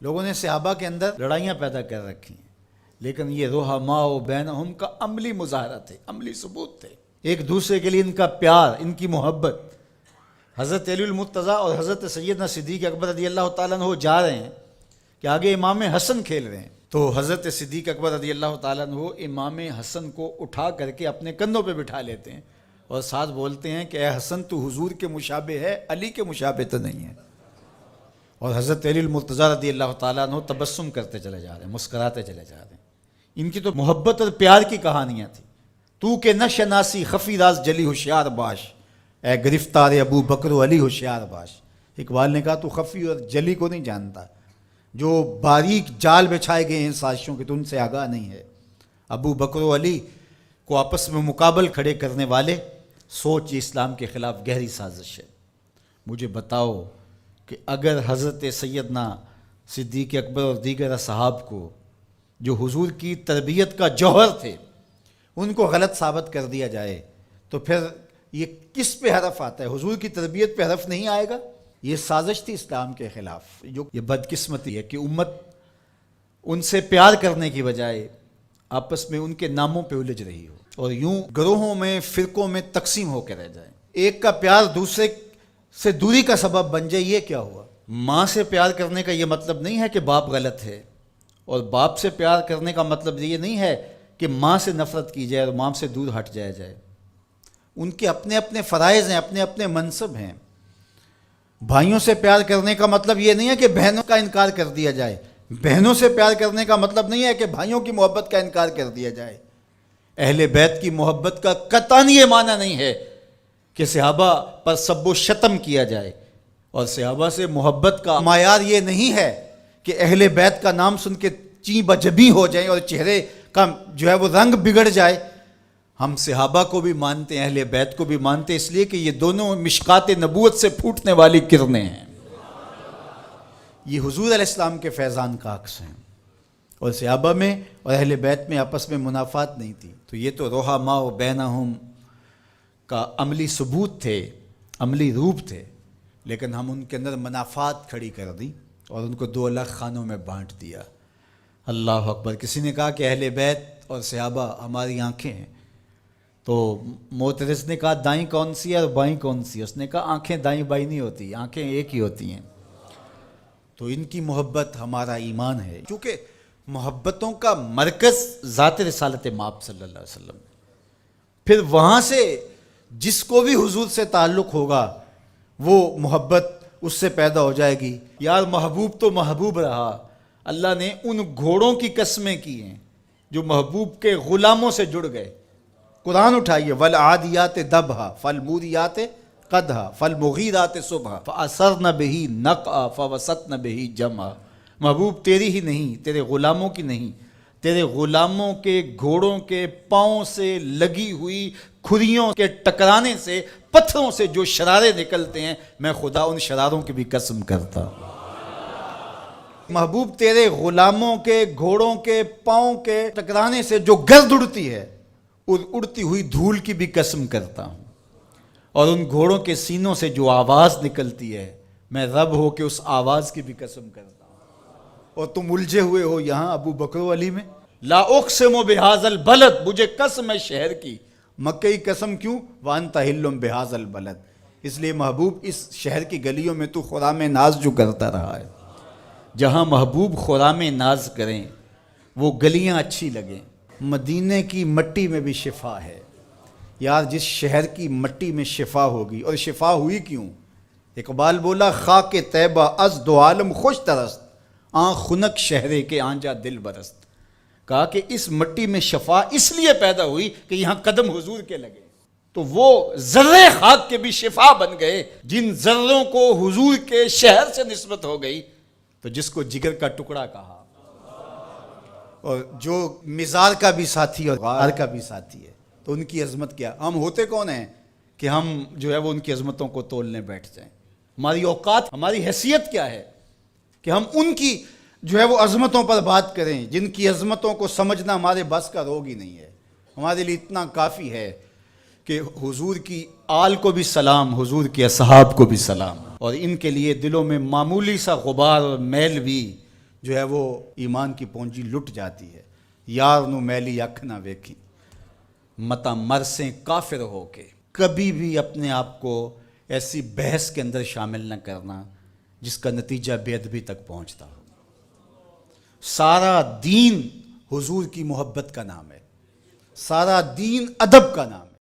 لوگوں نے صحابہ کے اندر لڑائیاں پیدا کر رکھی ہیں، لیکن یہ رحماء بینہم کا عملی مظاہرہ تھے، عملی ثبوت تھے، ایک دوسرے کے لیے ان کا پیار، ان کی محبت۔ حضرت علی المرتضیٰ اور حضرت سیدنا صدیق اکبر رضی اللہ تعالیٰ عنہ جا رہے ہیں کہ آگے امام حسن کھیل رہے ہیں، تو حضرت صدیق اکبر رضی اللہ تعالیٰ عنہ امام حسن کو اٹھا کر کے اپنے کندھوں پہ بٹھا لیتے ہیں اور ساتھ بولتے ہیں کہ اے حسن تو حضور کے مشابہ ہے، علی کے مشابہ تو نہیں ہے۔ اور حضرت علی المرتضیٰ رضی اللہ تعالیٰ عنہ تبسم کرتے چلے جا رہے ہیں، مسکراتے چلے جا رہے ہیں۔ ان کی تو محبت اور پیار کی کہانیاں تھیں۔ تو کہ نہ شناسی خفی راز جلی ہوشیار باش، اے گرفتار ابو بکر و علی ہوشیار باش۔ اقبال نے کہا تو خفی اور جلی کو نہیں جانتا، جو باریک جال بچھائے گئے ہیں سازشوں کے تو ان سے آگاہ نہیں ہے۔ ابو بکر و علی کو آپس میں مقابل کھڑے کرنے والے سوچ یہ اسلام کے خلاف گہری سازش ہے۔ مجھے بتاؤ کہ اگر حضرت سیدنا صدیق اکبر اور دیگر اصحاب کو جو حضور کی تربیت کا جوہر تھے ان کو غلط ثابت کر دیا جائے تو پھر یہ کس پہ حرف آتا ہے؟ حضور کی تربیت پہ حرف نہیں آئے گا؟ یہ سازش تھی اسلام کے خلاف۔ جو یہ بدقسمتی ہے کہ امت ان سے پیار کرنے کی بجائے آپس میں ان کے ناموں پہ الجھ رہی ہو اور یوں گروہوں میں، فرقوں میں تقسیم ہو کے رہ جائے۔ ایک کا پیار دوسرے سے دوری کا سبب بن جائے، یہ کیا ہوا؟ ماں سے پیار کرنے کا یہ مطلب نہیں ہے کہ باپ غلط ہے، اور باپ سے پیار کرنے کا مطلب یہ نہیں ہے کہ ماں سے نفرت کی جائے اور ماں سے دور ہٹ جایا جائے۔ ان کے اپنے اپنے فرائض ہیں، اپنے اپنے منصب ہیں۔ بھائیوں سے پیار کرنے کا مطلب یہ نہیں ہے کہ بہنوں کا انکار کر دیا جائے، بہنوں سے پیار کرنے کا مطلب نہیں ہے کہ بھائیوں کی محبت کا انکار کر دیا جائے۔ اہل بیت کی محبت کا قطعاً یہ معنی نہیں ہے کہ صحابہ پر سب و شتم کیا جائے، اور صحابہ سے محبت کا معیار یہ نہیں ہے کہ اہل بیت کا نام سن کے چیں بجبیں ہو جائیں اور چہرے کا جو ہے وہ رنگ بگڑ جائے۔ ہم صحابہ کو بھی مانتے ہیں، اہل بیت کو بھی مانتے ہیں، اس لیے کہ یہ دونوں مشکات نبوت سے پھوٹنے والی کرنیں ہیں۔ یہ حضور علیہ السلام کے فیضان کا عکس ہیں، اور صحابہ میں اور اہل بیت میں آپس میں منافات نہیں تھی۔ تو یہ تو رحماء بینہم کا عملی ثبوت تھے، عملی روپ تھے، لیکن ہم ان کے اندر منافات کھڑی کر دی اور ان کو دو الگ خانوں میں بانٹ دیا۔ اللہ اکبر۔ کسی نے کہا کہ اہل بیت اور صحابہ ہماری آنکھیں ہیں، تو معترض نے کہا دائیں کون سی ہے اور بائیں کون سی ہے؟ اس نے کہا آنکھیں دائیں بائیں نہیں ہوتی، آنکھیں ایک ہی ہوتی ہیں۔ تو ان کی محبت ہمارا ایمان ہے، کیونکہ محبتوں کا مرکز ذات رسالت مآب صلی اللہ علیہ وسلم۔ پھر وہاں سے جس کو بھی حضور سے تعلق ہوگا وہ محبت اس سے پیدا ہو جائے گی۔ یار محبوب تو محبوب رہا، اللہ نے ان گھوڑوں کی قسمیں کی ہیں جو محبوب کے غلاموں سے جڑ گئے۔ قرآن اٹھائیے، وَالْعَادِيَاتِ دَبْحًا فَالْمُورِيَاتِ قَدْحًا فَالْمُغِيرَاتِ صُبْحًا فَأَثَرْنَ بِهِ نَقْعًا فَوَسَطْنَ بِهِ جَمْعًا۔ محبوب تیری ہی نہیں، تیرے غلاموں کی نہیں، تیرے غلاموں کے گھوڑوں کے پاؤں سے لگی ہوئی کھریوں کے ٹکرانے سے، پتھروں سے جو شرارے نکلتے ہیں، میں خدا ان شراروں کی بھی قسم کرتا ہوں۔ محبوب تیرے غلاموں کے گھوڑوں کے پاؤں کے ٹکرانے سے جو گرد اڑتی ہے، اڑتی ہوئی دھول کی بھی قسم کرتا ہوں، اور ان گھوڑوں کے سینوں سے جو آواز نکلتی ہے، میں رب ہو کے اس آواز کی بھی قسم کرتا ہوں۔ اور تم الجھے ہوئے ہو یہاں ابو بکر و علی میں۔ لا اقسم بہذا البلد، مجھے قسم ہے شہر کی۔ مکہ کی قسم کیوں؟ وانت حل بہذا البلد، اس لیے محبوب اس شہر کی گلیوں میں تو خرام ناز جو کرتا رہا ہے۔ جہاں محبوب خرام ناز کریں وہ گلیاں اچھی لگیں۔ مدینے کی مٹی میں بھی شفا ہے یار، جس شہر کی مٹی میں شفا ہوگی، اور شفا ہوئی کیوں؟ اقبال بولا خاک طیبہ از دو عالم خوش ترست، آن خنک شہرے کے آنجا دل برست۔ کہا کہ اس مٹی میں شفا اس لیے پیدا ہوئی کہ یہاں قدم حضور کے لگے، تو وہ ذرے خاک کے بھی شفا بن گئے۔ جن ذروں کو حضور کے شہر سے نسبت ہو گئی، تو جس کو جگر کا ٹکڑا کہا، اور جو مزار کا بھی ساتھی اور غار کا بھی ساتھی ہے، تو ان کی عظمت کیا؟ ہم ہوتے کون ہیں کہ ہم جو ہے وہ ان کی عظمتوں کو تولنے بیٹھ جائیں؟ ہماری اوقات، ہماری حیثیت کیا ہے کہ ہم ان کی جو ہے وہ عظمتوں پر بات کریں، جن کی عظمتوں کو سمجھنا ہمارے بس کا روگ ہی نہیں ہے۔ ہمارے لیے اتنا کافی ہے کہ حضور کی آل کو بھی سلام، حضور کے اصحاب کو بھی سلام، اور ان کے لیے دلوں میں معمولی سا غبار اور میل بھی جو ہے وہ ایمان کی پونجی لٹ جاتی ہے. یار نو میلی اکھ نہ ویکھی متا مرسیں کافر ہو کے. کبھی بھی اپنے آپ کو ایسی بحث کے اندر شامل نہ کرنا جس کا نتیجہ بے ادبی تک پہنچتا ہو. سارا دین حضور کی محبت کا نام ہے، سارا دین ادب کا نام ہے.